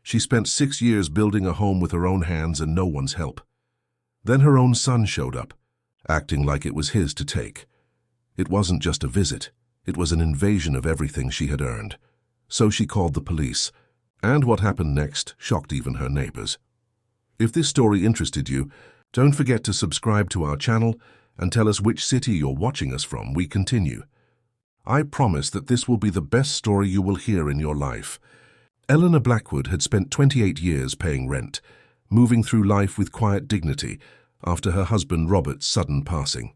She spent 6 years building a home with her own hands and no one's help. Then her own son showed up, acting like it was his to take. It wasn't just a visit. It was an invasion of everything she had earned. So she called the police, and what happened next shocked even her neighbors. If this story interested you, don't forget to subscribe to our channel and tell us which city you're watching us from. We continue. I promise that this will be the best story you will hear in your life. Eleanor Blackwood had spent 28 years paying rent, moving through life with quiet dignity after her husband Robert's sudden passing.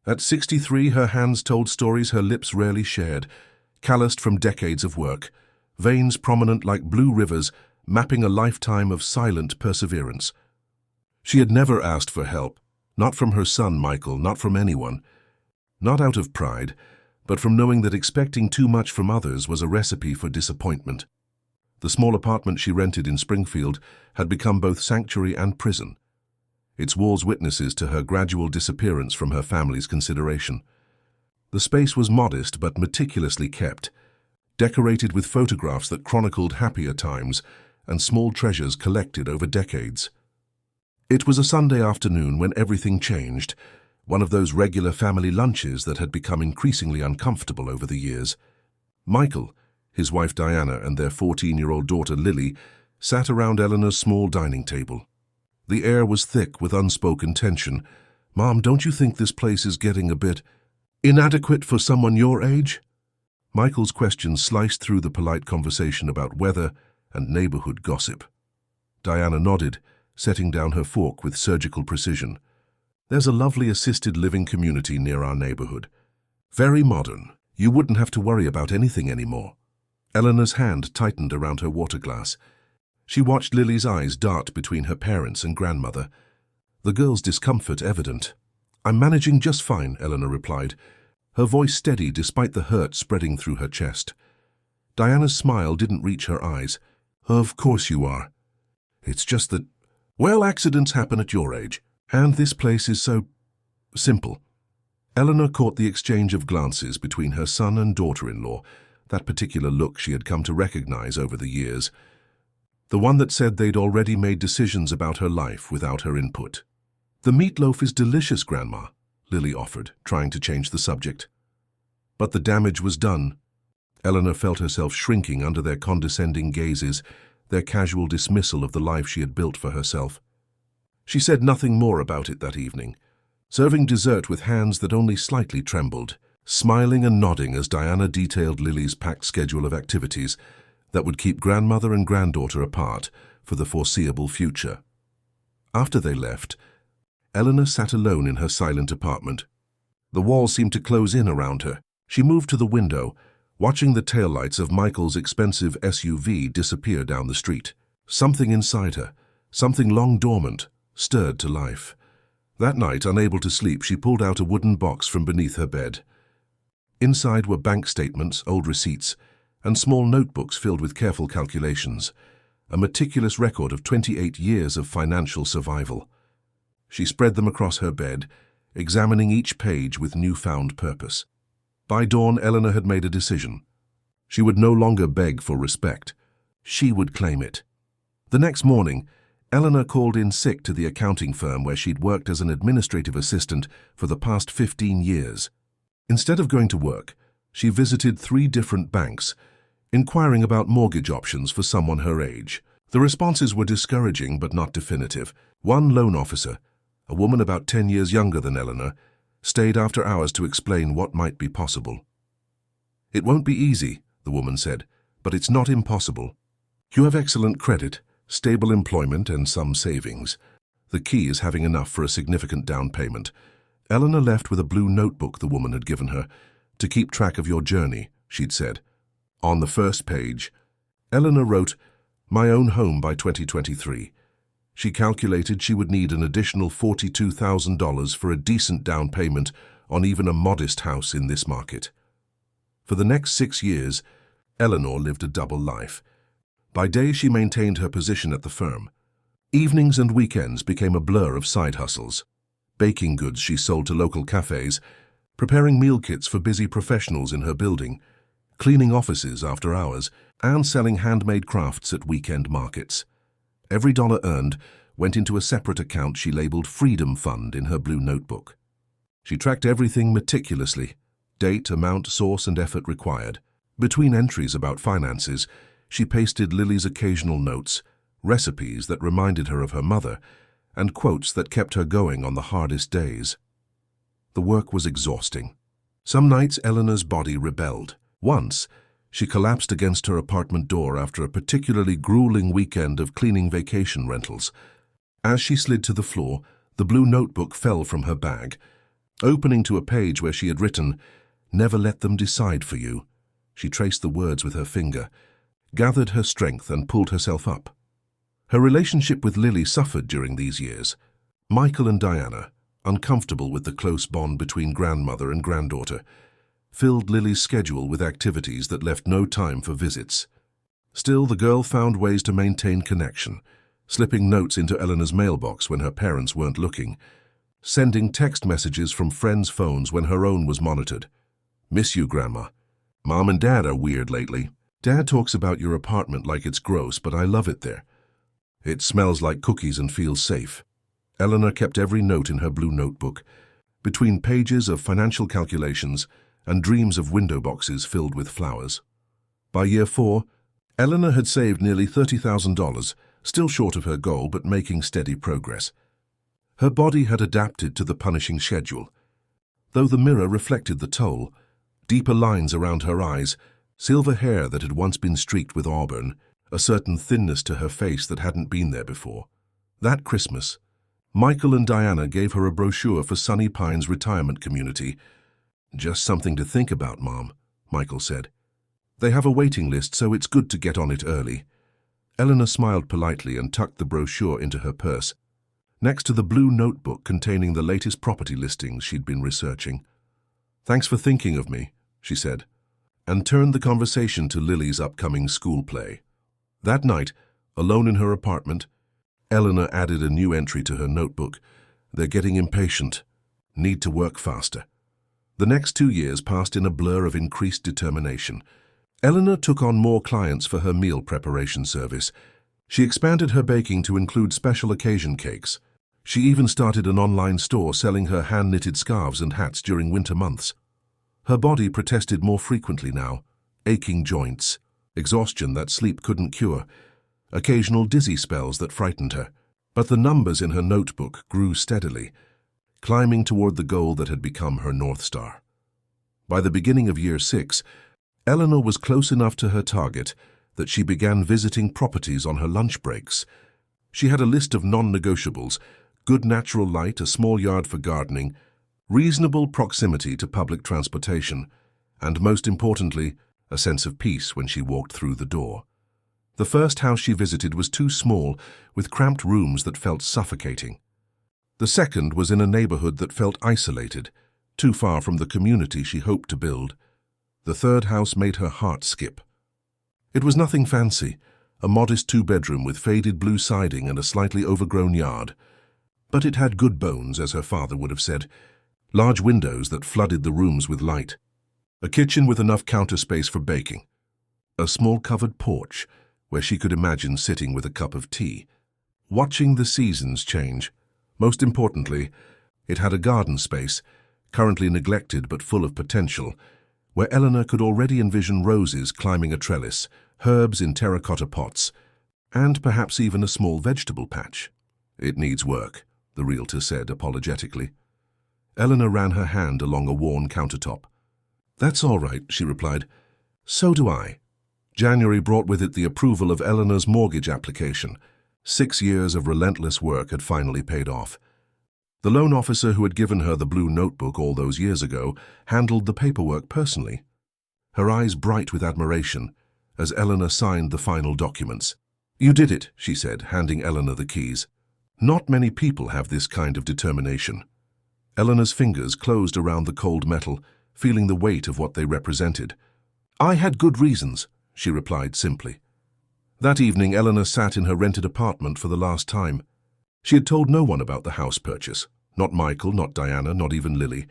At 63, her hands told stories her lips rarely shared, calloused from decades of work, veins prominent like blue rivers, mapping a lifetime of silent perseverance. She had never asked for help, not from her son Michael, not from anyone. Not out of pride, but from knowing that expecting too much from others was a recipe for disappointment. The small apartment she rented in Springfield had become both sanctuary and prison, its walls witnesses to her gradual disappearance from her family's consideration. The space was modest but meticulously kept, decorated with photographs that chronicled happier times and small treasures collected over decades. It was a Sunday afternoon when everything changed, one of those regular family lunches that had become increasingly uncomfortable over the years. Michael, his wife Diana, and their 14-year-old daughter Lily sat around Eleanor's small dining table. The air was thick with unspoken tension. "Mom, don't you think this place is getting a bit inadequate for someone your age?" Michael's questions sliced through the polite conversation about weather and neighborhood gossip. Diana nodded, setting down her fork with surgical precision. "There's a lovely assisted living community near our neighborhood. Very modern. You wouldn't have to worry about anything anymore." Eleanor's hand tightened around her water glass. She watched Lily's eyes dart between her parents and grandmother, the girl's discomfort evident. "I'm managing just fine," Eleanor replied, her voice steady despite the hurt spreading through her chest. Diana's smile didn't reach her eyes. "Of course you are. It's just that, well, accidents happen at your age, and this place is so simple." Eleanor caught the exchange of glances between her son and daughter-in-law, that particular look she had come to recognize over the years, the one that said they'd already made decisions about her life without her input. "The meatloaf is delicious, Grandma," Lily offered, trying to change the subject. But the damage was done. Eleanor felt herself shrinking under their condescending gazes, their casual dismissal of the life she had built for herself. She said nothing more about it that evening, serving dessert with hands that only slightly trembled, smiling and nodding as Diana detailed Lily's packed schedule of activities that would keep grandmother and granddaughter apart for the foreseeable future. After they left, Eleanor sat alone in her silent apartment. The walls seemed to close in around her. She moved to the window, watching the taillights of Michael's expensive SUV disappear down the street. Something inside her, something long dormant, stirred to life. That night, unable to sleep, she pulled out a wooden box from beneath her bed. Inside were bank statements, old receipts, and small notebooks filled with careful calculations, a meticulous record of 28 years of financial survival. She spread them across her bed, examining each page with newfound purpose. By dawn, Eleanor had made a decision. She would no longer beg for respect. She would claim it. The next morning, Eleanor called in sick to the accounting firm where she'd worked as an administrative assistant for the past 15 years. Instead of going to work, she visited 3 different banks, inquiring about mortgage options for someone her age. The responses were discouraging but not definitive. One loan officer, a woman about 10 years younger than Eleanor, stayed after hours to explain what might be possible. "It won't be easy," the woman said, "but it's not impossible. You have excellent credit, stable employment, and some savings. The key is having enough for a significant down payment." Eleanor left with a blue notebook the woman had given her. "To keep track of your journey," she'd said. On the first page, Eleanor wrote, "My own home by 2023. She calculated she would need an additional $42,000 for a decent down payment on even a modest house in this market. For the next 6 years, Eleanor lived a double life. By day, she maintained her position at the firm. Evenings and weekends became a blur of side hustles. Baking goods she sold to local cafes, preparing meal kits for busy professionals in her building, cleaning offices after hours, and selling handmade crafts at weekend markets. Every dollar earned went into a separate account she labeled Freedom Fund in her blue notebook. She tracked everything meticulously: date, amount, source, and effort required. Between entries about finances, she pasted Lily's occasional notes, recipes that reminded her of her mother, and quotes that kept her going on the hardest days. The work was exhausting. Some nights Eleanor's body rebelled. Once, she collapsed against her apartment door after a particularly grueling weekend of cleaning vacation rentals. As she slid to the floor, the blue notebook fell from her bag, opening to a page where she had written, "Never let them decide for you." She traced the words with her finger, gathered her strength, and pulled herself up. Her relationship with Lily suffered during these years. Michael and Diana, uncomfortable with the close bond between grandmother and granddaughter, filled Lily's schedule with activities that left no time for visits. Still, the girl found ways to maintain connection, slipping notes into Eleanor's mailbox when her parents weren't looking, sending text messages from friends' phones when her own was monitored. "Miss you, Grandma. Mom and Dad are weird lately. Dad talks about your apartment like it's gross, but I love it there. It smells like cookies and feels safe." Eleanor kept every note in her blue notebook, between pages of financial calculations and dreams of window boxes filled with flowers. By year 4, Eleanor had saved nearly $30,000, still short of her goal but making steady progress. Her body had adapted to the punishing schedule. Though the mirror reflected the toll, deeper lines around her eyes, silver hair that had once been streaked with auburn, a certain thinness to her face that hadn't been there before. That Christmas, Michael and Diana gave her a brochure for Sunny Pines Retirement Community. "Just something to think about, Mom," Michael said. "They have a waiting list, so it's good to get on it early." Eleanor smiled politely and tucked the brochure into her purse, next to the blue notebook containing the latest property listings she'd been researching. "Thanks for thinking of me," she said, and turned the conversation to Lily's upcoming school play. That night, alone in her apartment, Eleanor added a new entry to her notebook. "They're getting impatient. Need to work faster." The next 2 years passed in a blur of increased determination. Eleanor took on more clients for her meal preparation service. She expanded her baking to include special occasion cakes. She even started an online store selling her hand-knitted scarves and hats during winter months. Her body protested more frequently now: aching joints, exhaustion that sleep couldn't cure, occasional dizzy spells that frightened her. But the numbers in her notebook grew steadily, climbing toward the goal that had become her North Star. By the beginning of year 6, Eleanor was close enough to her target that she began visiting properties on her lunch breaks. She had a list of non-negotiables: good natural light, a small yard for gardening, reasonable proximity to public transportation, and most importantly, a sense of peace when she walked through the door. The first house she visited was too small, with cramped rooms that felt suffocating. The second was in a neighborhood that felt isolated, too far from the community she hoped to build. The third house made her heart skip. It was nothing fancy, a modest 2-bedroom with faded blue siding and a slightly overgrown yard. But it had good bones, as her father would have said: large windows that flooded the rooms with light, a kitchen with enough counter space for baking, a small covered porch where she could imagine sitting with a cup of tea, watching the seasons change. Most importantly, it had a garden space, currently neglected but full of potential, where Eleanor could already envision roses climbing a trellis, herbs in terracotta pots, and perhaps even a small vegetable patch. "It needs work," the realtor said apologetically. Eleanor ran her hand along a worn countertop. "That's all right," she replied. "So do I." January brought with it the approval of Eleanor's mortgage application. 6 years of relentless work had finally paid off. The loan officer who had given her the blue notebook all those years ago handled the paperwork personally, her eyes bright with admiration as Eleanor signed the final documents. "You did it," she said, handing Eleanor the keys. "Not many people have this kind of determination." Eleanor's fingers closed around the cold metal, feeling the weight of what they represented. "I had good reasons," she replied simply. That evening, Eleanor sat in her rented apartment for the last time. She had told no one about the house purchase. Not Michael, not Diana, not even Lily.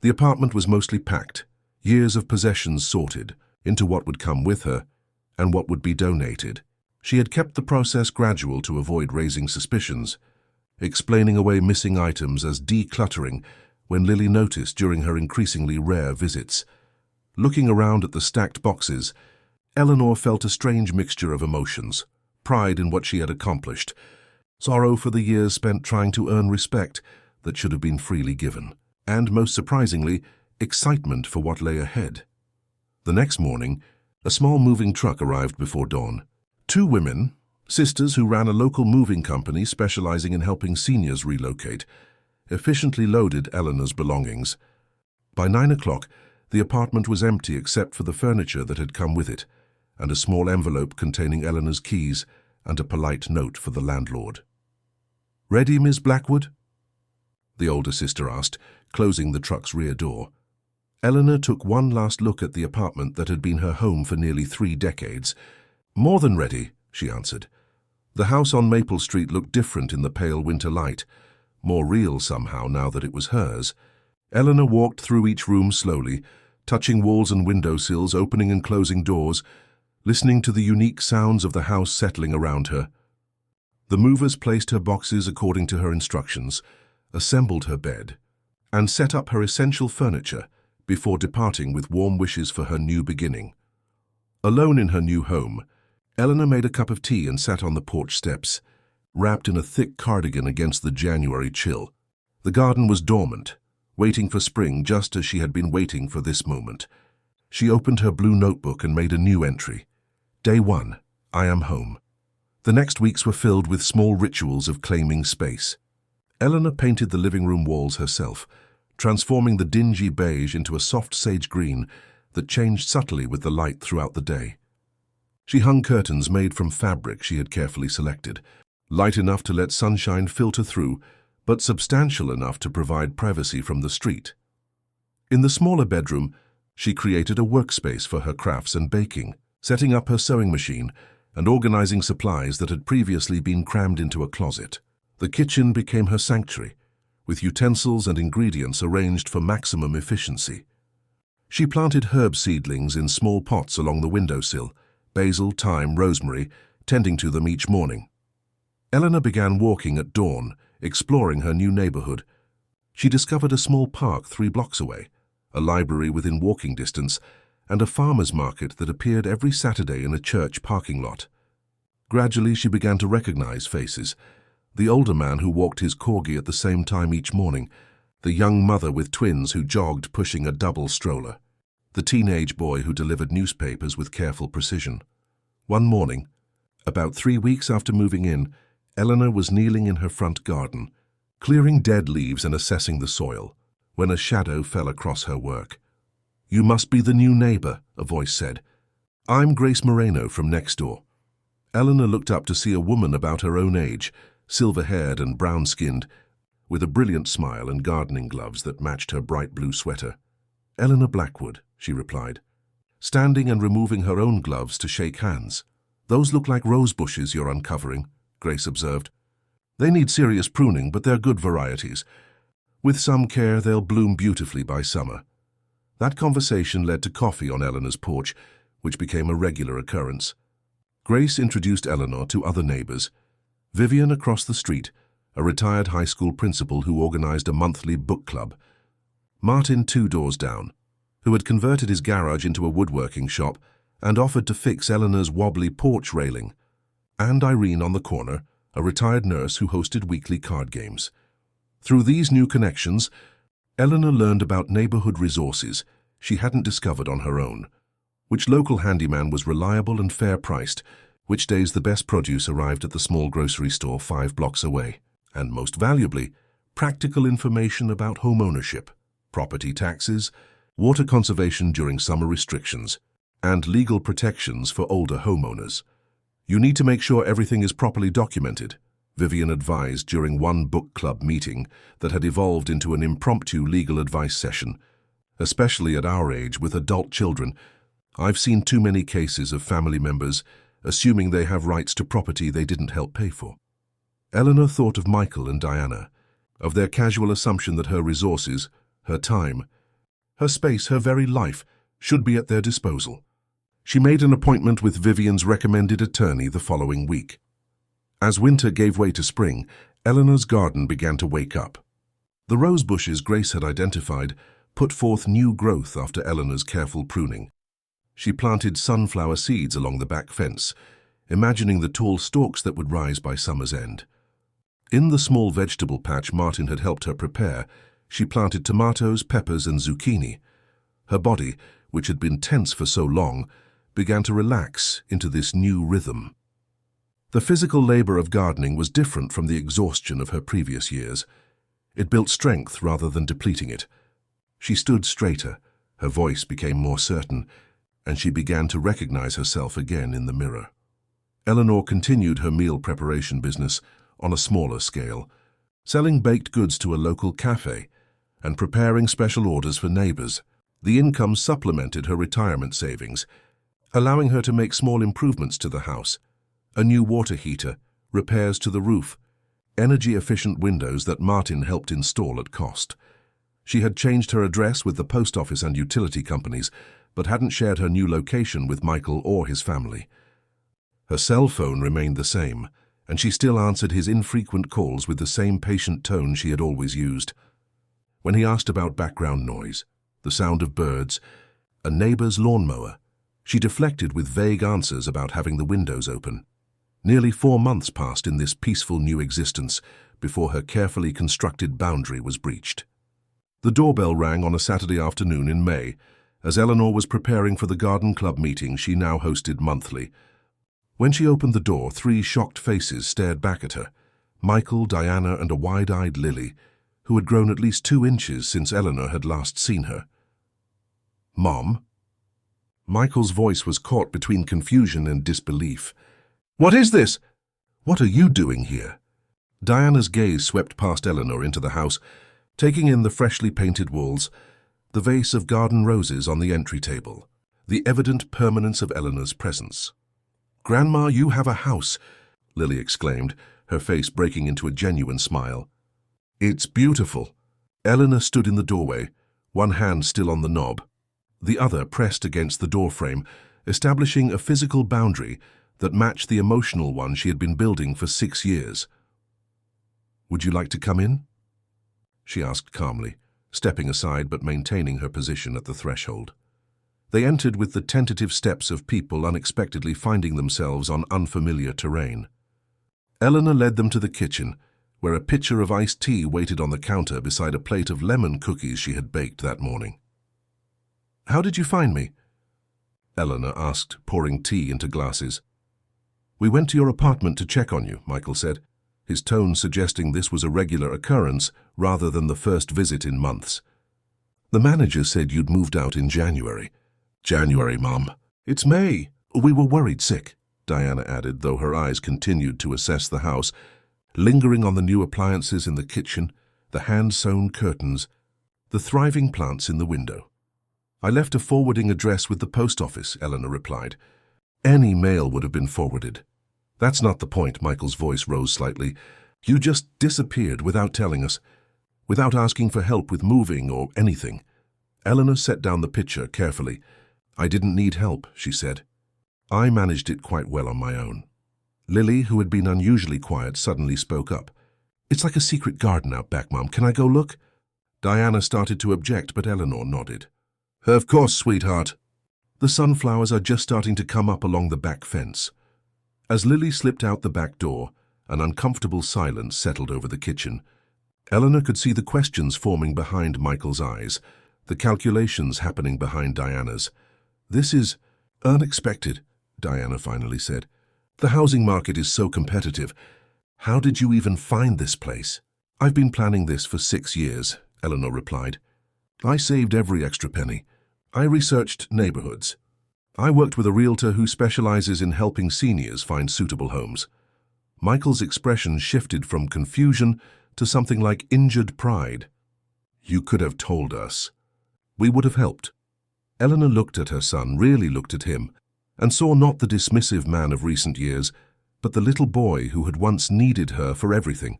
The apartment was mostly packed, years of possessions sorted, into what would come with her, and what would be donated. She had kept the process gradual to avoid raising suspicions, explaining away missing items as decluttering when Lily noticed during her increasingly rare visits. Looking around at the stacked boxes, Eleanor felt a strange mixture of emotions: pride in what she had accomplished, sorrow for the years spent trying to earn respect that should have been freely given, and, most surprisingly, excitement for what lay ahead. The next morning, a small moving truck arrived before dawn. Two women, sisters who ran a local moving company specializing in helping seniors relocate, efficiently loaded Eleanor's belongings. By 9 o'clock, the apartment was empty except for the furniture that had come with it, and a small envelope containing Eleanor's keys and a polite note for the landlord. "Ready, Miss Blackwood?" the older sister asked, closing the truck's rear door. Eleanor took one last look at the apartment that had been her home for nearly 3 decades. "More than ready," she answered. The house on Maple Street looked different in the pale winter light, more real somehow now that it was hers. Eleanor walked through each room slowly, touching walls and windowsills, opening and closing doors, listening to the unique sounds of the house settling around her. The movers placed her boxes according to her instructions, assembled her bed, and set up her essential furniture before departing with warm wishes for her new beginning. Alone in her new home, Eleanor made a cup of tea and sat on the porch steps, wrapped in a thick cardigan against the January chill. The garden was dormant, waiting for spring just as she had been waiting for this moment. She opened her blue notebook and made a new entry. Day 1, I am home. The next weeks were filled with small rituals of claiming space. Eleanor painted the living room walls herself, transforming the dingy beige into a soft sage green that changed subtly with the light throughout the day. She hung curtains made from fabric she had carefully selected, light enough to let sunshine filter through, but substantial enough to provide privacy from the street. In the smaller bedroom, she created a workspace for her crafts and baking, setting up her sewing machine and organizing supplies that had previously been crammed into a closet. The kitchen became her sanctuary, with utensils and ingredients arranged for maximum efficiency. She planted herb seedlings in small pots along the windowsill, basil, thyme, rosemary, tending to them each morning. Eleanor began walking at dawn, exploring her new neighborhood. She discovered a small park 3 blocks away, a library within walking distance, and a farmer's market that appeared every Saturday in a church parking lot. Gradually, she began to recognize faces: the older man who walked his corgi at the same time each morning, the young mother with twins who jogged pushing a double stroller, the teenage boy who delivered newspapers with careful precision. One morning, about 3 weeks after moving in, Eleanor was kneeling in her front garden, clearing dead leaves and assessing the soil, when a shadow fell across her work. "You must be the new neighbor," a voice said. "I'm Grace Moreno from next door." Eleanor looked up to see a woman about her own age, silver-haired and brown-skinned, with a brilliant smile and gardening gloves that matched her bright blue sweater. "Eleanor Blackwood," she replied, standing and removing her own gloves to shake hands. "Those look like rose bushes you're uncovering," Grace observed. "They need serious pruning, but they're good varieties. With some care, they'll bloom beautifully by summer." That conversation led to coffee on Eleanor's porch, which became a regular occurrence. Grace introduced Eleanor to other neighbors. Vivian across the street, a retired high school principal who organized a monthly book club. Martin 2 doors down, who had converted his garage into a woodworking shop and offered to fix Eleanor's wobbly porch railing. And Irene on the corner, a retired nurse who hosted weekly card games. Through these new connections, Eleanor learned about neighborhood resources she hadn't discovered on her own, which local handyman was reliable and fair-priced, which days the best produce arrived at the small grocery store 5 blocks away, and most valuably, practical information about home ownership, property taxes, water conservation during summer restrictions, and legal protections for older homeowners. "You need to make sure everything is properly documented," Vivian advised during one book club meeting that had evolved into an impromptu legal advice session. "Especially at our age with adult children, I've seen too many cases of family members assuming they have rights to property they didn't help pay for." Eleanor thought of Michael and Diana, of their casual assumption that her resources, her time, her space, her very life, should be at their disposal. She made an appointment with Vivian's recommended attorney the following week. As winter gave way to spring, Eleanor's garden began to wake up. The rose bushes Grace had identified put forth new growth after Eleanor's careful pruning. She planted sunflower seeds along the back fence, imagining the tall stalks that would rise by summer's end. In the small vegetable patch Martin had helped her prepare, she planted tomatoes, peppers, and zucchini. Her body, which had been tense for so long, began to relax into this new rhythm. The physical labor of gardening was different from the exhaustion of her previous years. It built strength rather than depleting it. She stood straighter, her voice became more certain, and she began to recognize herself again in the mirror. Eleanor continued her meal preparation business on a smaller scale, selling baked goods to a local cafe and preparing special orders for neighbors. The income supplemented her retirement savings, allowing her to make small improvements to the house: a new water heater, repairs to the roof, energy-efficient windows that Martin helped install at cost. She had changed her address with the post office and utility companies, but hadn't shared her new location with Michael or his family. Her cell phone remained the same, and she still answered his infrequent calls with the same patient tone she had always used. When he asked about background noise, the sound of birds, a neighbor's lawnmower, she deflected with vague answers about having the windows open. Nearly 4 months passed in this peaceful new existence before her carefully constructed boundary was breached. The doorbell rang on a Saturday afternoon in May, as Eleanor was preparing for the garden club meeting she now hosted monthly. When she opened the door, 3 shocked faces stared back at her: Michael, Diana, and a wide-eyed Lily, who had grown at least 2 inches since Eleanor had last seen her. "Mom?" Michael's voice was caught between confusion and disbelief. "What is this? What are you doing here?" Diana's gaze swept past Eleanor into the house, taking in the freshly painted walls, the vase of garden roses on the entry table, the evident permanence of Eleanor's presence. "Grandma, you have a house," Lily exclaimed, her face breaking into a genuine smile. "It's beautiful." Eleanor stood in the doorway, one hand still on the knob, the other pressed against the doorframe, establishing a physical boundary that matched the emotional one she had been building for 6 years. "Would you like to come in?" she asked calmly, stepping aside but maintaining her position at the threshold. They entered with the tentative steps of people unexpectedly finding themselves on unfamiliar terrain. Eleanor led them to the kitchen, where a pitcher of iced tea waited on the counter beside a plate of lemon cookies she had baked that morning. "How did you find me?" Eleanor asked, pouring tea into glasses. "We went to your apartment to check on you," Michael said, his tone suggesting this was a regular occurrence rather than the first visit in months. "The manager said you'd moved out in January." "January, Mom. It's May. We were worried sick," Diana added, though her eyes continued to assess the house, lingering on the new appliances in the kitchen, the hand-sewn curtains, the thriving plants in the window. "I left a forwarding address with the post office," Eleanor replied. "Any mail would have been forwarded." "That's not the point," Michael's voice rose slightly. "You just disappeared without telling us, without asking for help with moving or anything." Eleanor set down the pitcher carefully. "I didn't need help," she said. "I managed it quite well on my own." Lily, who had been unusually quiet, suddenly spoke up. "It's like a secret garden out back, Mom. Can I go look?" Diana started to object, but Eleanor nodded. "Of course, sweetheart." "The sunflowers are just starting to come up along the back fence." As Lily slipped out the back door, an uncomfortable silence settled over the kitchen. Eleanor could see the questions forming behind Michael's eyes, the calculations happening behind Diana's. "This is unexpected," Diana finally said. "The housing market is so competitive. How did you even find this place?" "I've been planning this for 6 years," Eleanor replied. "I saved every extra penny. I researched neighborhoods. I worked with a realtor who specializes in helping seniors find suitable homes." Michael's expression shifted from confusion to something like injured pride. "You could have told us. We would have helped." Eleanor looked at her son, really looked at him, and saw not the dismissive man of recent years, but the little boy who had once needed her for everything.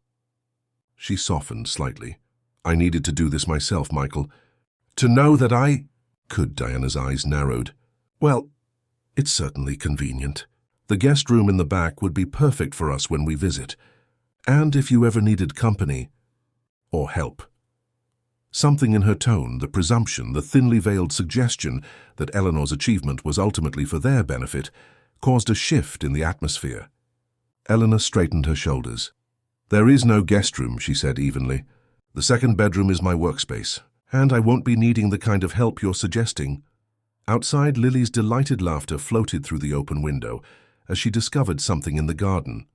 She softened slightly. "I needed to do this myself, Michael. To know that I—" Diana's eyes narrowed. "Well, It's certainly convenient. The guest room in the back would be perfect for us when we visit. And if you ever needed company or help. Something in her tone, the presumption, the thinly veiled suggestion that Eleanor's achievement was ultimately for their benefit, caused a shift in the atmosphere. Eleanor straightened her shoulders. "There is no guest room," she said evenly. "The second bedroom is my workspace, and I won't be needing the kind of help you're suggesting." Outside, Lily's delighted laughter floated through the open window as she discovered something in the garden.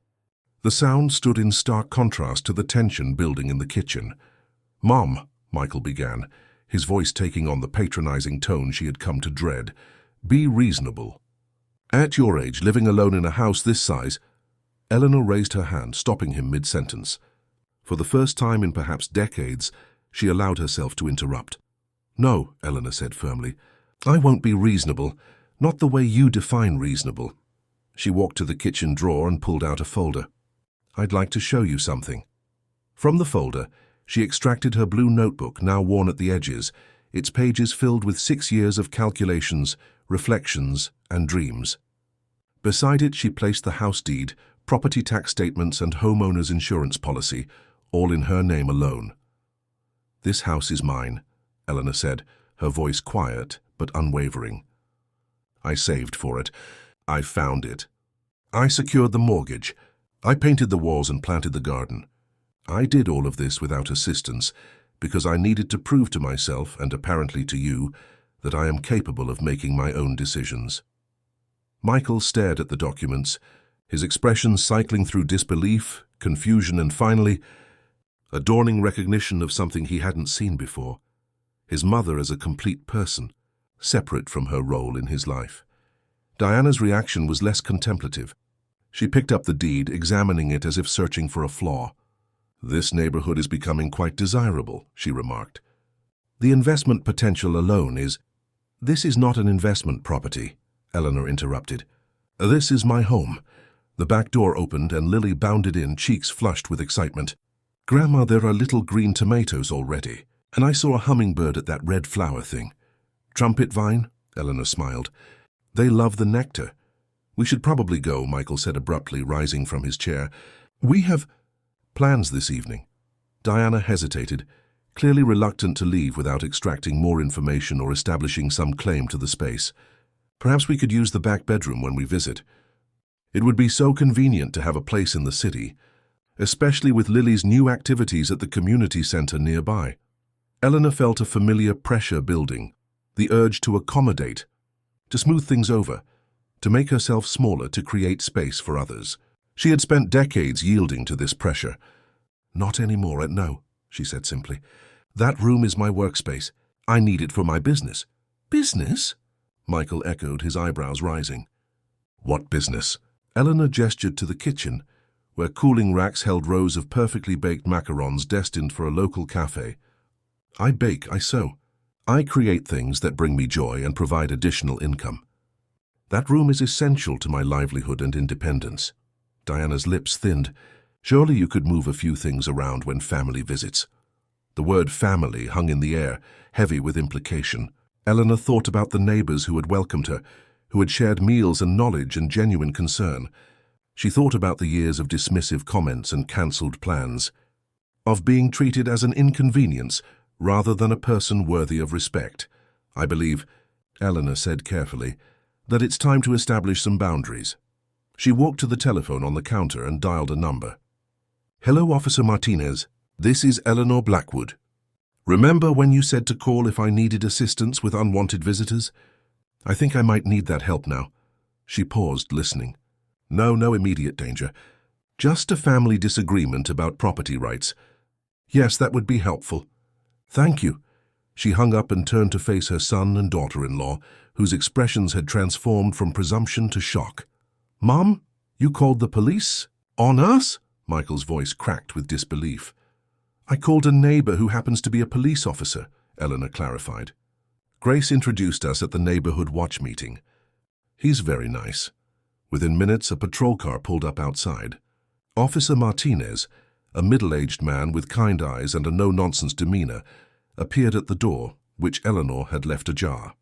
The sound stood in stark contrast to the tension building in the kitchen. "Mom," Michael began, his voice taking on the patronizing tone she had come to dread, "be reasonable. At your age, living alone in a house this size—" Eleanor raised her hand, stopping him mid-sentence. For the first time in perhaps decades, she allowed herself to interrupt. "No," Eleanor said firmly, "I won't be reasonable, not the way you define reasonable." She walked to the kitchen drawer and pulled out a folder. "I'd like to show you something." From the folder, she extracted her blue notebook, now worn at the edges, its pages filled with 6 years of calculations, reflections, and dreams. Beside it, she placed the house deed, property tax statements, and homeowner's insurance policy, all in her name alone. "This house is mine," Eleanor said, her voice quiet but unwavering. "I saved for it. I found it. I secured the mortgage. I painted the walls and planted the garden. I did all of this without assistance because I needed to prove to myself, and apparently to you, that I am capable of making my own decisions." Michael stared at the documents, his expressions cycling through disbelief, confusion, and finally, a dawning recognition of something he hadn't seen before: his mother as a complete person, separate from her role in his life. Diana's reaction was less contemplative. She picked up the deed, examining it as if searching for a flaw. "This neighborhood is becoming quite desirable," she remarked. "The investment potential alone is—" "This is not an investment property," Eleanor interrupted. "This is my home." The back door opened and Lily bounded in, cheeks flushed with excitement. "Grandma, there are little green tomatoes already, and I saw a hummingbird at that red flower thing." "Trumpet vine?" Eleanor smiled. "They love the nectar." "We should probably go," Michael said abruptly, rising from his chair. "We have plans this evening." Diana hesitated, clearly reluctant to leave without extracting more information or establishing some claim to the space. "Perhaps we could use the back bedroom when we visit. It would be so convenient to have a place in the city, especially with Lily's new activities at the community center nearby." Eleanor felt a familiar pressure building, the urge to accommodate, to smooth things over, to make herself smaller, to create space for others. She had spent decades yielding to this pressure. "Not anymore, no," she said simply. "That room is my workspace. I need it for my business." "Business?" Michael echoed, his eyebrows rising. "What business?" Eleanor gestured to the kitchen, where cooling racks held rows of perfectly baked macarons destined for a local cafe. "I bake, I sew. I create things that bring me joy and provide additional income. That room is essential to my livelihood and independence." Diana's lips thinned. "Surely you could move a few things around when family visits." The word family hung in the air, heavy with implication. Eleanor thought about the neighbors who had welcomed her, who had shared meals and knowledge and genuine concern. She thought about the years of dismissive comments and cancelled plans, of being treated as an inconvenience rather than a person worthy of respect. "I believe," Eleanor said carefully, "that it's time to establish some boundaries." She walked to the telephone on the counter and dialed a number. "Hello, Officer Martinez. This is Eleanor Blackwood. Remember when you said to call if I needed assistance with unwanted visitors? I think I might need that help now." She paused, listening. No immediate danger. Just a family disagreement about property rights. Yes, that would be helpful. Thank you." She hung up and turned to face her son and daughter-in-law, whose expressions had transformed from presumption to shock. "Mom, you called the police? On us?" Michael's voice cracked with disbelief. "I called a neighbor who happens to be a police officer," Eleanor clarified. "Grace introduced us at the neighborhood watch meeting. He's very nice." Within minutes, a patrol car pulled up outside. Officer Martinez, a middle-aged man with kind eyes and a no-nonsense demeanor, appeared at the door, which Eleanor had left ajar.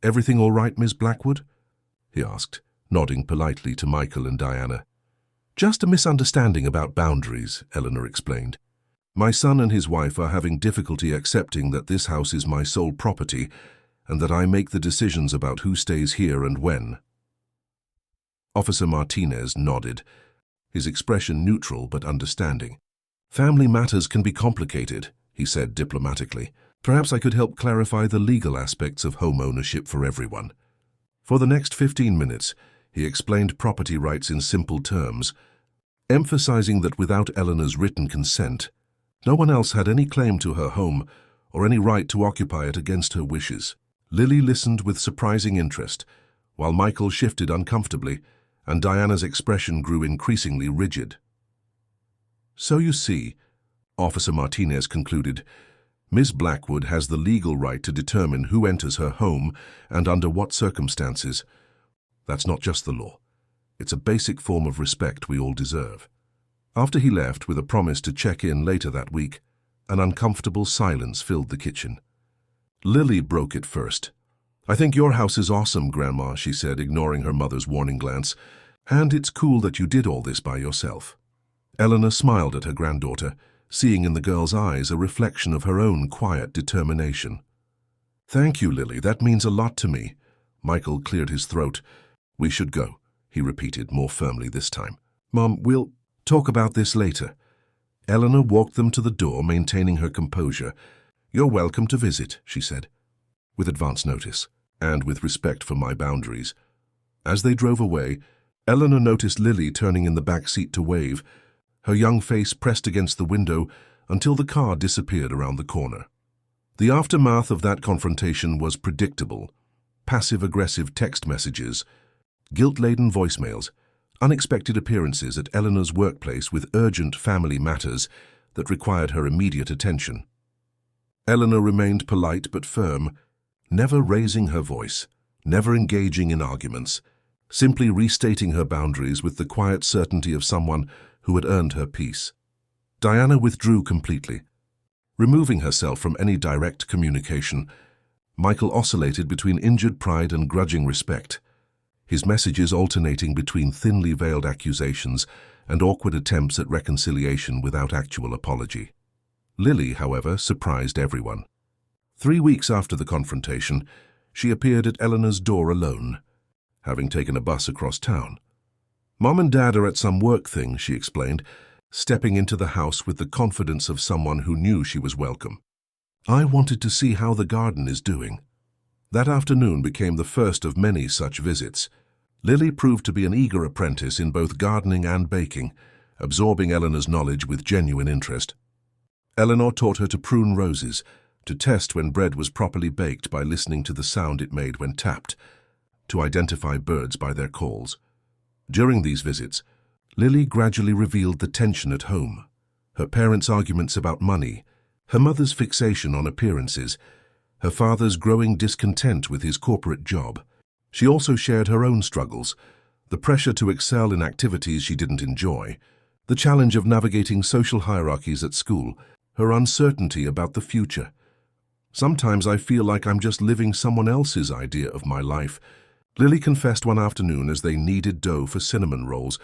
"Everything all right, Miss Blackwood?" he asked, nodding politely to Michael and Diana. Just a misunderstanding about boundaries, Eleanor explained. My son and his wife are having difficulty accepting that this house is my sole property and that I make the decisions about who stays here and when. Officer Martinez nodded, his expression neutral but understanding. Family matters can be complicated, he said diplomatically. Perhaps I could help clarify the legal aspects of home ownership for everyone. For the next 15 minutes, he explained property rights in simple terms, emphasizing that without Eleanor's written consent, no one else had any claim to her home or any right to occupy it against her wishes. Lily listened with surprising interest, while Michael shifted uncomfortably and Diana's expression grew increasingly rigid. So you see, Officer Martinez concluded, Miss Blackwood has the legal right to determine who enters her home and under what circumstances. That's not just the law. It's a basic form of respect we all deserve. After he left with a promise to check in later that week, an uncomfortable silence filled the kitchen. Lily broke it first. I think your house is awesome, Grandma, she said, ignoring her mother's warning glance. And it's cool that you did all this by yourself. Eleanor smiled at her granddaughter, seeing in the girl's eyes a reflection of her own quiet determination. Thank you, Lily. That means a lot to me. Michael cleared his throat. We should go, he repeated more firmly this time. Mom, we'll talk about this later. Eleanor walked them to the door, maintaining her composure. You're welcome to visit, she said, with advance notice, and with respect for my boundaries. As they drove away, Eleanor noticed Lily turning in the back seat to wave, her young face pressed against the window until the car disappeared around the corner. The aftermath of that confrontation was predictable. Passive-aggressive text messages, guilt-laden voicemails, unexpected appearances at Eleanor's workplace with urgent family matters that required her immediate attention. Eleanor remained polite but firm, never raising her voice, never engaging in arguments, simply restating her boundaries with the quiet certainty of someone who had earned her peace. Diana withdrew completely. Removing herself from any direct communication, Michael oscillated between injured pride and grudging respect, his messages alternating between thinly veiled accusations and awkward attempts at reconciliation without actual apology. Lily, however, surprised everyone. 3 weeks after the confrontation, she appeared at Eleanor's door alone, having taken a bus across town. Mom and Dad are at some work thing, she explained, stepping into the house with the confidence of someone who knew she was welcome. I wanted to see how the garden is doing. That afternoon became the first of many such visits. Lily proved to be an eager apprentice in both gardening and baking, absorbing Eleanor's knowledge with genuine interest. Eleanor taught her to prune roses, to test when bread was properly baked by listening to the sound it made when tapped, to identify birds by their calls. During these visits, Lily gradually revealed the tension at home, her parents' arguments about money, her mother's fixation on appearances, her father's growing discontent with his corporate job. She also shared her own struggles, the pressure to excel in activities she didn't enjoy, the challenge of navigating social hierarchies at school, her uncertainty about the future. Sometimes I feel like I'm just living someone else's idea of my life, Lily confessed one afternoon as they kneaded dough for cinnamon rolls.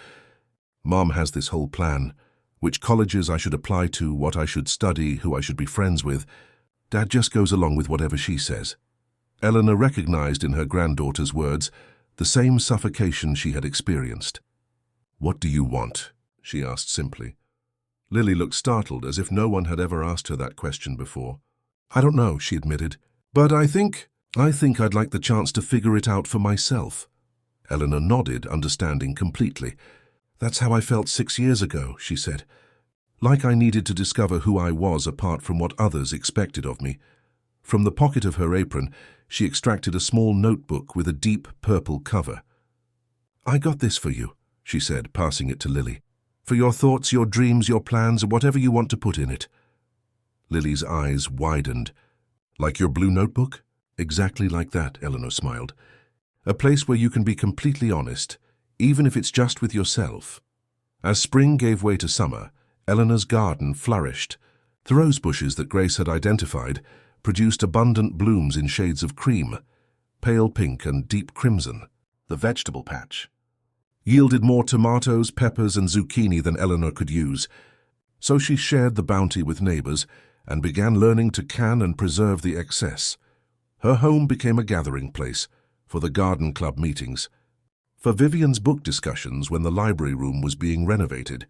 Mom has this whole plan, which colleges I should apply to, what I should study, who I should be friends with. Dad just goes along with whatever she says. Eleanor recognized in her granddaughter's words the same suffocation she had experienced. What do you want? She asked simply. Lily looked startled, as if no one had ever asked her that question before. I don't know, she admitted, but I think I'd like the chance to figure it out for myself. Eleanor nodded, understanding completely. That's how I felt 6 years ago, she said. Like I needed to discover who I was apart from what others expected of me. From the pocket of her apron, she extracted a small notebook with a deep purple cover. I got this for you, she said, passing it to Lily. For your thoughts, your dreams, your plans, whatever you want to put in it. Lily's eyes widened. Like your blue notebook? Exactly like that, Eleanor smiled. A place where you can be completely honest, even if it's just with yourself. As spring gave way to summer, Eleanor's garden flourished. The rose bushes that Grace had identified produced abundant blooms in shades of cream, pale pink and deep crimson. the vegetable patch, yielded more tomatoes, peppers, and zucchini than Eleanor could use, so she shared the bounty with neighbors and began learning to can and preserve the excess. Her home became a gathering place for the garden club meetings, for Vivian's book discussions when the library room was being renovated,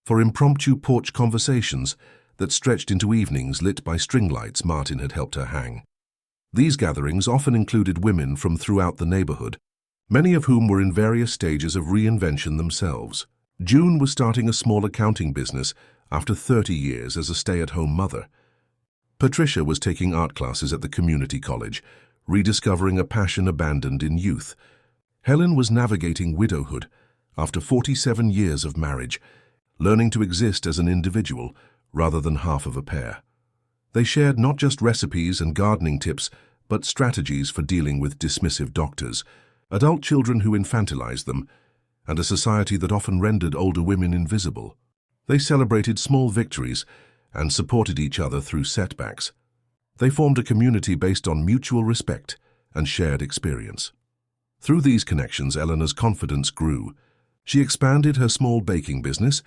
for impromptu porch conversations that stretched into evenings lit by string lights Martin had helped her hang. These gatherings often included women from throughout the neighborhood, many of whom were in various stages of reinvention themselves. June was starting a small accounting business after 30 years as a stay-at-home mother. Patricia was taking art classes at the community college, rediscovering a passion abandoned in youth. Helen was navigating widowhood after 47 years of marriage, learning to exist as an individual rather than half of a pair. They shared not just recipes and gardening tips, but strategies for dealing with dismissive doctors, adult children who infantilized them, and a society that often rendered older women invisible. They celebrated small victories and supported each other through setbacks. They formed a community based on mutual respect and shared experience. Through these connections, Eleanor's confidence grew. She expanded her small baking business,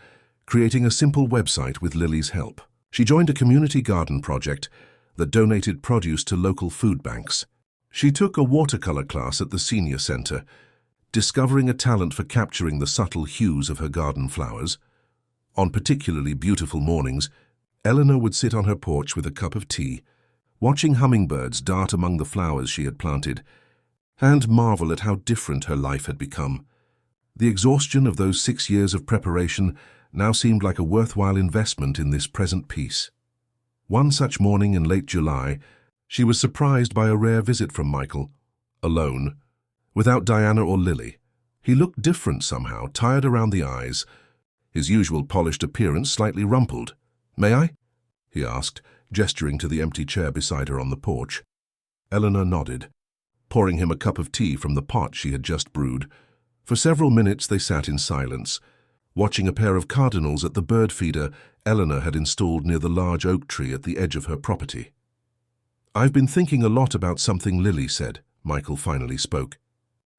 creating a simple website with Lily's help. She joined a community garden project that donated produce to local food banks. She took a watercolor class at the senior center, discovering a talent for capturing the subtle hues of her garden flowers. On particularly beautiful mornings, Eleanor would sit on her porch with a cup of tea, watching hummingbirds dart among the flowers she had planted, and marvel at how different her life had become. The exhaustion of those 6 years of preparation now seemed like a worthwhile investment in this present peace. One such morning in late July, she was surprised by a rare visit from Michael, alone, without Diana or Lily. He looked different somehow, tired around the eyes, his usual polished appearance slightly rumpled. "May I?" he asked, gesturing to the empty chair beside her on the porch. Eleanor nodded, pouring him a cup of tea from the pot she had just brewed. For several minutes they sat in silence, watching a pair of cardinals at the bird feeder Eleanor had installed near the large oak tree at the edge of her property. "I've been thinking a lot about something Lily said," Michael finally spoke.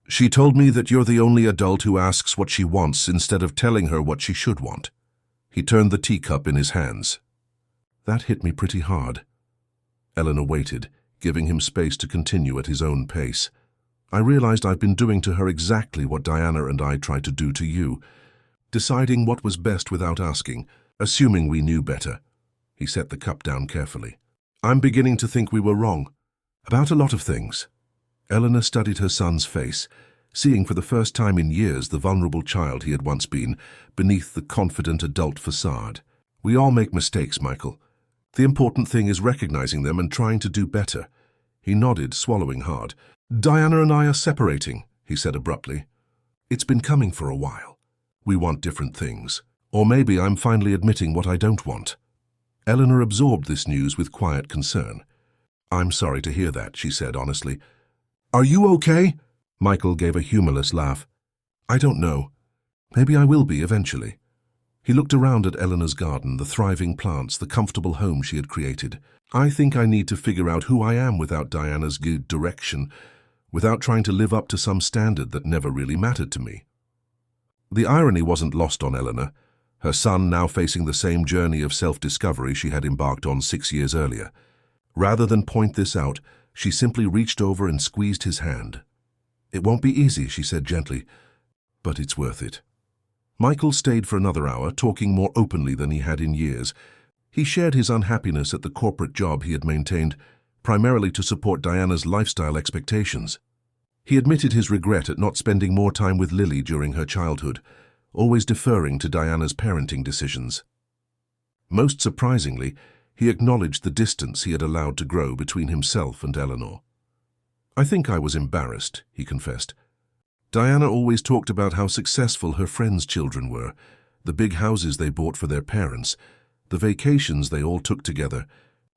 "She told me that you're the only adult who asks what she wants instead of telling her what she should want." He turned the teacup in his hands. That hit me pretty hard. Eleanor waited, giving him space to continue at his own pace. "I realized I've been doing to her exactly what Diana and I tried to do to you, deciding what was best without asking, assuming we knew better." He set the cup down carefully. "I'm beginning to think we were wrong. About a lot of things." Eleanor studied her son's face, seeing for the first time in years the vulnerable child he had once been beneath the confident adult facade. "We all make mistakes, Michael. The important thing is recognizing them and trying to do better." He nodded, swallowing hard. "Diana and I are separating," he said abruptly. "It's been coming for a while. We want different things. Or maybe I'm finally admitting what I don't want." Eleanor absorbed this news with quiet concern. "I'm sorry to hear that," she said honestly. "Are you okay?" Michael gave a humorless laugh. "I don't know. Maybe I will be eventually." He looked around at Eleanor's garden, the thriving plants, the comfortable home she had created. "I think I need to figure out who I am without Diana's good direction, without trying to live up to some standard that never really mattered to me." The irony wasn't lost on Eleanor, her son now facing the same journey of self-discovery she had embarked on 6 years earlier. Rather than point this out, she simply reached over and squeezed his hand. "It won't be easy," she said gently, "but it's worth it." Michael stayed for another hour, talking more openly than he had in years. He shared his unhappiness at the corporate job he had maintained, primarily to support Diana's lifestyle expectations. He admitted his regret at not spending more time with Lily during her childhood, always deferring to Diana's parenting decisions. Most surprisingly, he acknowledged the distance he had allowed to grow between himself and Eleanor. "I think I was embarrassed," he confessed. "Diana always talked about how successful her friends' children were, the big houses they bought for their parents, the vacations they all took together,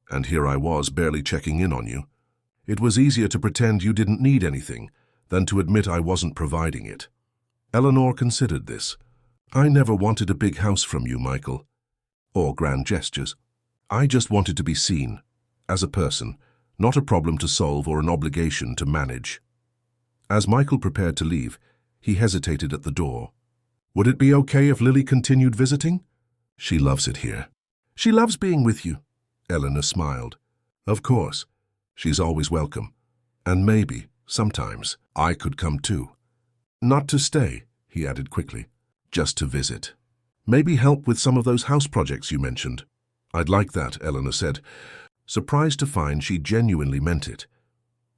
and here I was barely checking in on you. It was easier to pretend you didn't need anything than to admit I wasn't providing it." Eleanor considered this. "I never wanted a big house from you, Michael, or grand gestures. I just wanted to be seen, as a person, not a problem to solve or an obligation to manage." As Michael prepared to leave, he hesitated at the door. Would it be okay if Lily continued visiting? She loves it here. She loves being with you. Eleanor smiled. Of course. She's always welcome. And maybe, sometimes, I could come too. Not to stay, he added quickly. Just to visit. Maybe help with some of those house projects you mentioned. I'd like that, Eleanor said, surprised to find she genuinely meant it.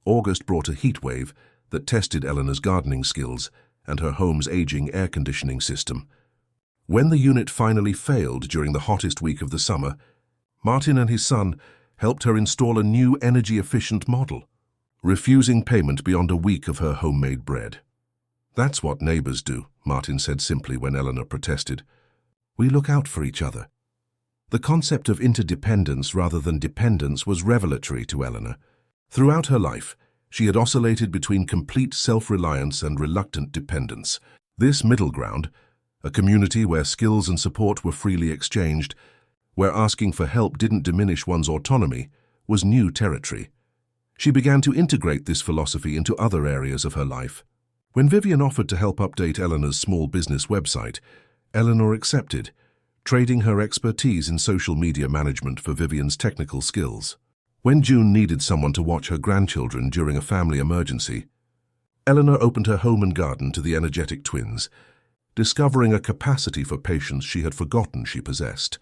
August brought a heat wave that tested Eleanor's gardening skills and her home's aging air conditioning system. When the unit finally failed during the hottest week of the summer, Martin and his son helped her install a new energy-efficient model, refusing payment beyond a week of her homemade bread. That's what neighbors do, Martin said simply when Eleanor protested. We look out for each other. The concept of interdependence rather than dependence was revelatory to Eleanor. Throughout her life, she had oscillated between complete self-reliance and reluctant dependence. This middle ground, a community where skills and support were freely exchanged, where asking for help didn't diminish one's autonomy, was new territory. She began to integrate this philosophy into other areas of her life. When Vivian offered to help update Eleanor's small business website, Eleanor accepted, trading her expertise in social media management for Vivian's technical skills. When June needed someone to watch her grandchildren during a family emergency, Eleanor opened her home and garden to the energetic twins, discovering a capacity for patience she had forgotten she possessed.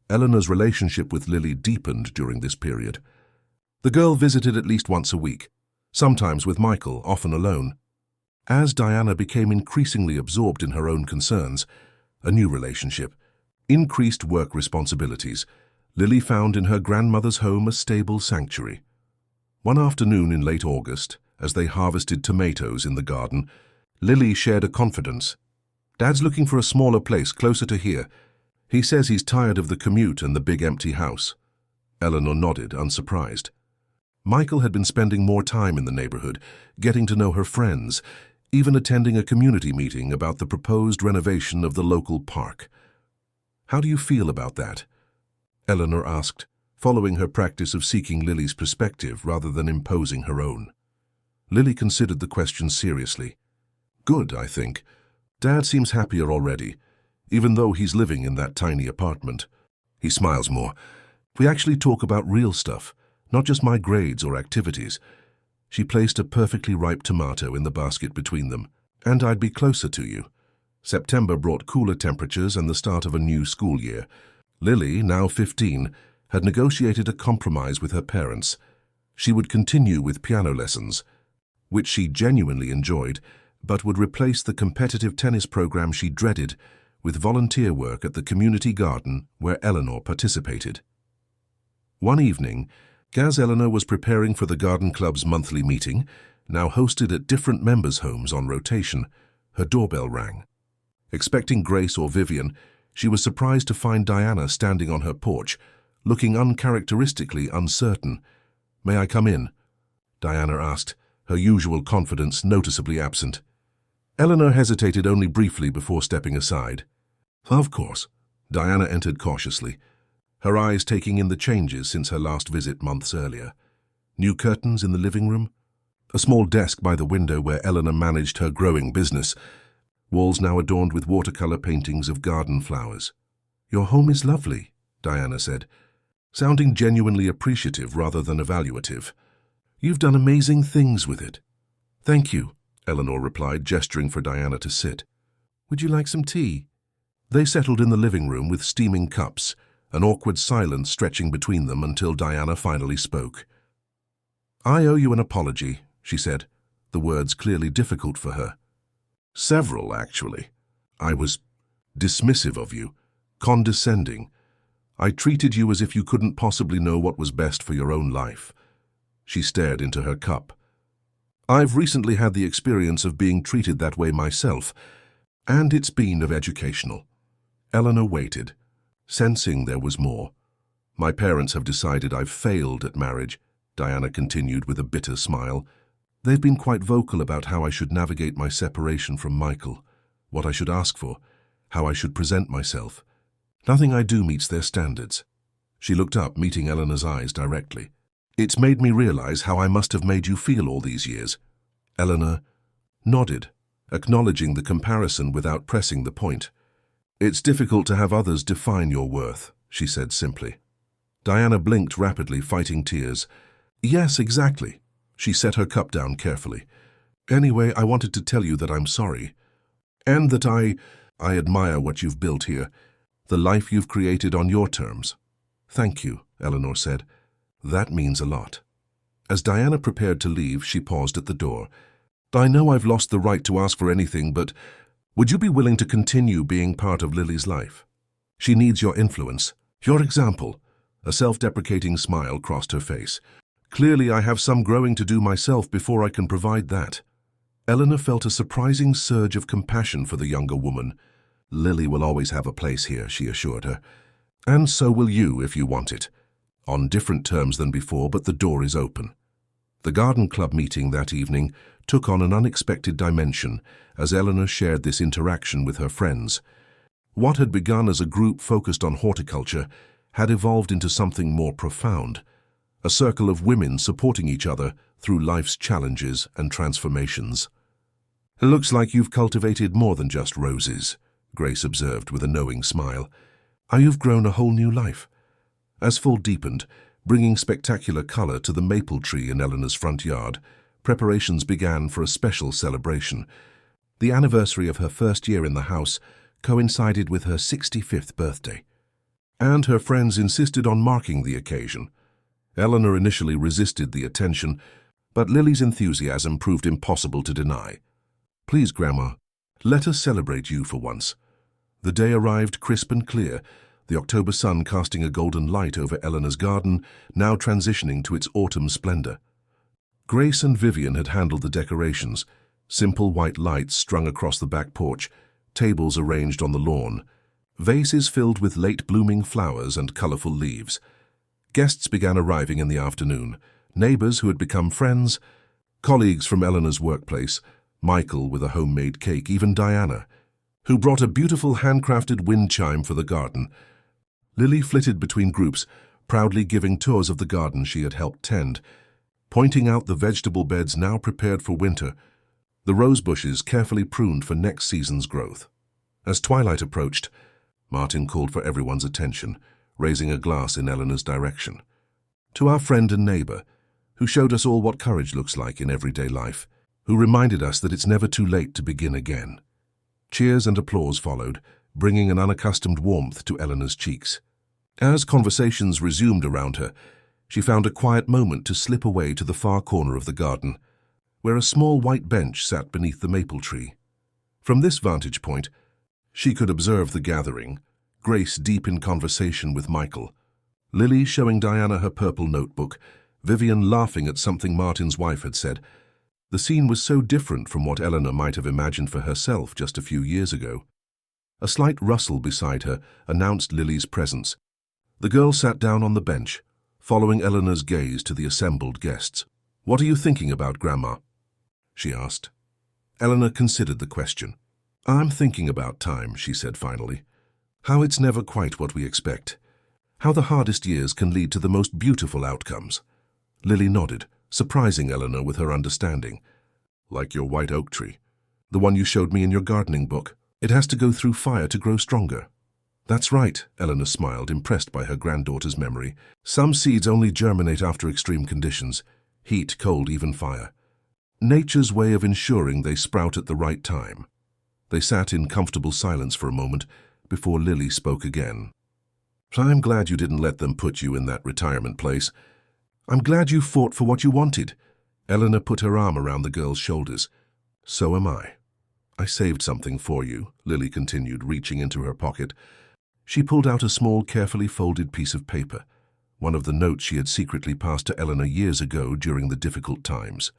Eleanor's relationship with Lily deepened during this period. The girl visited at least once a week, sometimes with Michael, often alone. As Diana became increasingly absorbed in her own concerns, a new relationship, increased work responsibilities, Lily found in her grandmother's home a stable sanctuary. One afternoon in late August, as they harvested tomatoes in the garden, Lily shared a confidence. Dad's looking for a smaller place closer to here. He says he's tired of the commute and the big empty house. Eleanor nodded, unsurprised. Michael had been spending more time in the neighborhood, getting to know her friends, even attending a community meeting about the proposed renovation of the local park. How do you feel about that? Eleanor asked, following her practice of seeking Lily's perspective rather than imposing her own. Lily considered the question seriously. Good, I think. Dad seems happier already, even though he's living in that tiny apartment. He smiles more. We actually talk about real stuff, not just my grades or activities. She placed a perfectly ripe tomato in the basket between them. And I'd be closer to you. September brought cooler temperatures and the start of a new school year. Lily, now 15, had negotiated a compromise with her parents. She would continue with piano lessons, which she genuinely enjoyed, but would replace the competitive tennis program she dreaded with volunteer work at the community garden where Eleanor participated. One evening, Gaz Eleanor was preparing for the garden club's monthly meeting, now hosted at different members' homes on rotation. Her doorbell rang. Expecting Grace or Vivian, she was surprised to find Diana standing on her porch, looking uncharacteristically uncertain. May I come in? Diana asked, her usual confidence noticeably absent. Eleanor hesitated only briefly before stepping aside. Of course. Diana entered cautiously, her eyes taking in the changes since her last visit months earlier. New curtains in the living room, a small desk by the window where Eleanor managed her growing business, walls now adorned with watercolor paintings of garden flowers. Your home is lovely, Diana said, sounding genuinely appreciative rather than evaluative. You've done amazing things with it. Thank you, Eleanor replied, gesturing for Diana to sit. Would you like some tea? They settled in the living room with steaming cups, an awkward silence stretching between them until Diana finally spoke. I owe you an apology, she said, the words clearly difficult for her. Several, actually. I was dismissive of you, condescending. I treated you as if you couldn't possibly know what was best for your own life. She stared into her cup. I've recently had the experience of being treated that way myself, and it's been of educational. Eleanor waited, sensing there was more. My parents have decided I've failed at marriage, Diana continued with a bitter smile. They've been quite vocal about how I should navigate my separation from Michael, what I should ask for, how I should present myself. Nothing I do meets their standards. She looked up, meeting Eleanor's eyes directly. It's made me realize how I must have made you feel all these years. Eleanor, nodded, acknowledging the comparison without pressing the point. "It's difficult to have others define your worth," she said simply. Diana blinked rapidly, fighting tears. "Yes, exactly." She set her cup down carefully. "Anyway, I wanted to tell you that I'm sorry. And that I admire what you've built here, the life you've created on your terms." "Thank you," Eleanor said. "That means a lot." As Diana prepared to leave, she paused at the door. "I know I've lost the right to ask for anything, but would you be willing to continue being part of Lily's life? She needs your influence, your example." A self-deprecating smile crossed her face. "Clearly, I have some growing to do myself before I can provide that." Eleanor felt a surprising surge of compassion for the younger woman. "Lily will always have a place here," she assured her. "And so will you if you want it. On different terms than before, but the door is open." The garden club meeting that evening took on an unexpected dimension as Eleanor shared this interaction with her friends. What had begun as a group focused on horticulture had evolved into something more profound, a circle of women supporting each other through life's challenges and transformations. "It looks like you've cultivated more than just roses," Grace observed with a knowing smile. "You've grown a whole new life." As fall deepened, bringing spectacular color to the maple tree in Eleanor's front yard, preparations began for a special celebration. The anniversary of her first year in the house coincided with her 65th birthday, and her friends insisted on marking the occasion. Eleanor initially resisted the attention, but Lily's enthusiasm proved impossible to deny. "Please, Grandma, let us celebrate you for once." The day arrived crisp and clear, the October sun casting a golden light over Eleanor's garden, now transitioning to its autumn splendor. Grace and Vivian had handled the decorations, simple white lights strung across the back porch, tables arranged on the lawn, vases filled with late-blooming flowers and colorful leaves. Guests began arriving in the afternoon, neighbors who had become friends, colleagues from Eleanor's workplace, Michael with a homemade cake, even Diana, who brought a beautiful handcrafted wind chime for the garden. Lily flitted between groups, proudly giving tours of the garden she had helped tend, pointing out the vegetable beds now prepared for winter, the rose bushes carefully pruned for next season's growth. As twilight approached, Martin called for everyone's attention, raising a glass in Eleanor's direction. "To our friend and neighbor, who showed us all what courage looks like in everyday life, who reminded us that it's never too late to begin again." Cheers and applause followed, bringing an unaccustomed warmth to Eleanor's cheeks. As conversations resumed around her, she found a quiet moment to slip away to the far corner of the garden, where a small white bench sat beneath the maple tree. From this vantage point, she could observe the gathering, Grace deep in conversation with Michael, Lily showing Diana her purple notebook, Vivian laughing at something Martin's wife had said. The scene was so different from what Eleanor might have imagined for herself just a few years ago. A slight rustle beside her announced Lily's presence. The girl sat down on the bench, following Eleanor's gaze to the assembled guests. "What are you thinking about, Grandma?" she asked. Eleanor considered the question. "I'm thinking about time," she said finally. "How it's never quite what we expect. How the hardest years can lead to the most beautiful outcomes." Lily nodded, surprising Eleanor with her understanding. "Like your white oak tree, the one you showed me in your gardening book. It has to go through fire to grow stronger." "That's right," Eleanor smiled, impressed by her granddaughter's memory. "Some seeds only germinate after extreme conditions, heat, cold, even fire. Nature's way of ensuring they sprout at the right time." They sat in comfortable silence for a moment before Lily spoke again. "I'm glad you didn't let them put you in that retirement place. I'm glad you fought for what you wanted." Eleanor put her arm around the girl's shoulders. "So am I." "I saved something for you," Lily continued, reaching into her pocket. She pulled out a small, carefully folded piece of paper, one of the notes she had secretly passed to Eleanor years ago during the difficult times.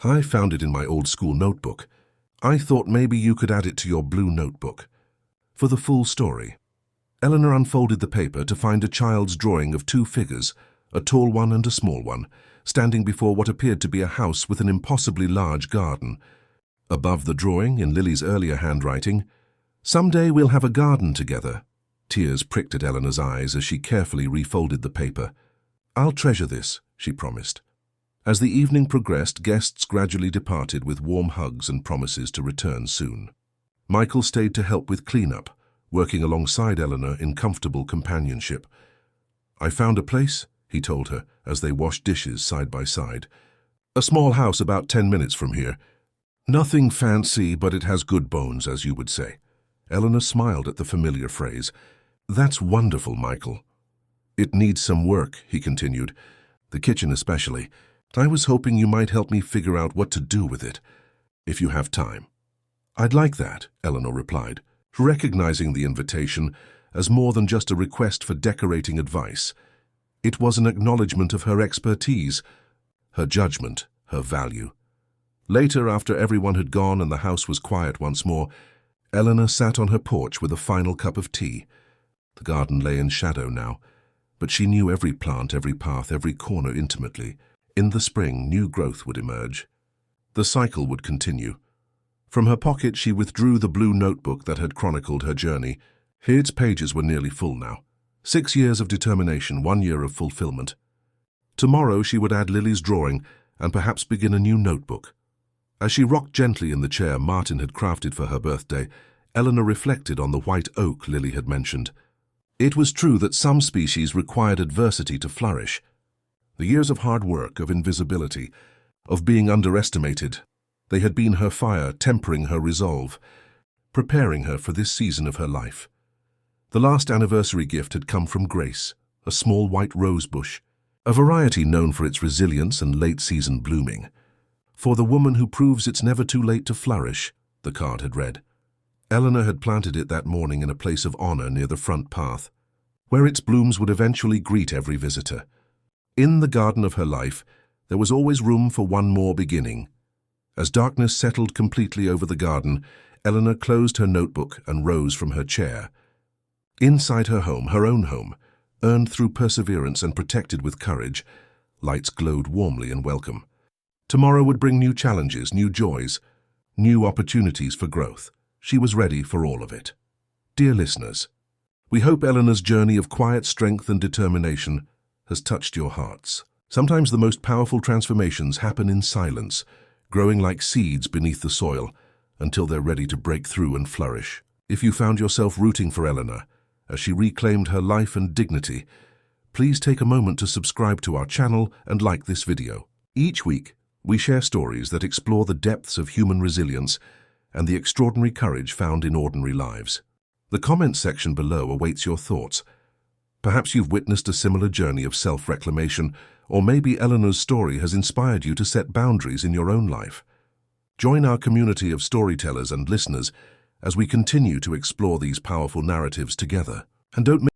"I found it in my old school notebook. I thought maybe you could add it to your blue notebook. For the full story." Eleanor unfolded the paper to find a child's drawing of two figures, a tall one and a small one, standing before what appeared to be a house with an impossibly large garden. Above the drawing, in Lily's earlier handwriting, "Someday we'll have a garden together." Tears pricked at Eleanor's eyes as she carefully refolded the paper. "I'll treasure this," she promised. As the evening progressed, guests gradually departed with warm hugs and promises to return soon. Michael stayed to help with cleanup, working alongside Eleanor in comfortable companionship. "I found a place," he told her as they washed dishes side by side. "A small house about 10 minutes from here. Nothing fancy, but it has good bones, as you would say." Eleanor smiled at the familiar phrase. "That's wonderful, Michael." "It needs some work," he continued. "The kitchen especially. I was hoping you might help me figure out what to do with it, if you have time." "I'd like that," Eleanor replied, recognizing the invitation as more than just a request for decorating advice. It was an acknowledgement of her expertise, her judgment, her value. Later, after everyone had gone and the house was quiet once more, Eleanor sat on her porch with a final cup of tea. The garden lay in shadow now, but she knew every plant, every path, every corner intimately. In the spring, new growth would emerge. The cycle would continue. From her pocket, she withdrew the blue notebook that had chronicled her journey. Its pages were nearly full now. 6 years of determination, 1 year of fulfillment. Tomorrow she would add Lily's drawing and perhaps begin a new notebook. As she rocked gently in the chair Martin had crafted for her birthday, Eleanor reflected on the white oak Lily had mentioned. It was true that some species required adversity to flourish. The years of hard work, of invisibility, of being underestimated, they had been her fire, tempering her resolve, preparing her for this season of her life. The last anniversary gift had come from Grace, a small white rose bush, a variety known for its resilience and late-season blooming. "For the woman who proves it's never too late to flourish," the card had read. Eleanor had planted it that morning in a place of honor near the front path, where its blooms would eventually greet every visitor. In the garden of her life, there was always room for one more beginning. As darkness settled completely over the garden, Eleanor closed her notebook and rose from her chair. Inside her home, her own home, earned through perseverance and protected with courage, lights glowed warmly and welcome. Tomorrow would bring new challenges, new joys, new opportunities for growth. She was ready for all of it. Dear listeners, we hope Eleanor's journey of quiet strength and determination has touched your hearts. Sometimes the most powerful transformations happen in silence, growing like seeds beneath the soil until they're ready to break through and flourish. If you found yourself rooting for Eleanor as she reclaimed her life and dignity, please take a moment to subscribe to our channel and like this video. Each week, we share stories that explore the depths of human resilience and the extraordinary courage found in ordinary lives. The comment section below awaits your thoughts. Perhaps you've witnessed a similar journey of self-reclamation, or maybe Eleanor's story has inspired you to set boundaries in your own life. Join our community of storytellers and listeners as we continue to explore these powerful narratives together. And don't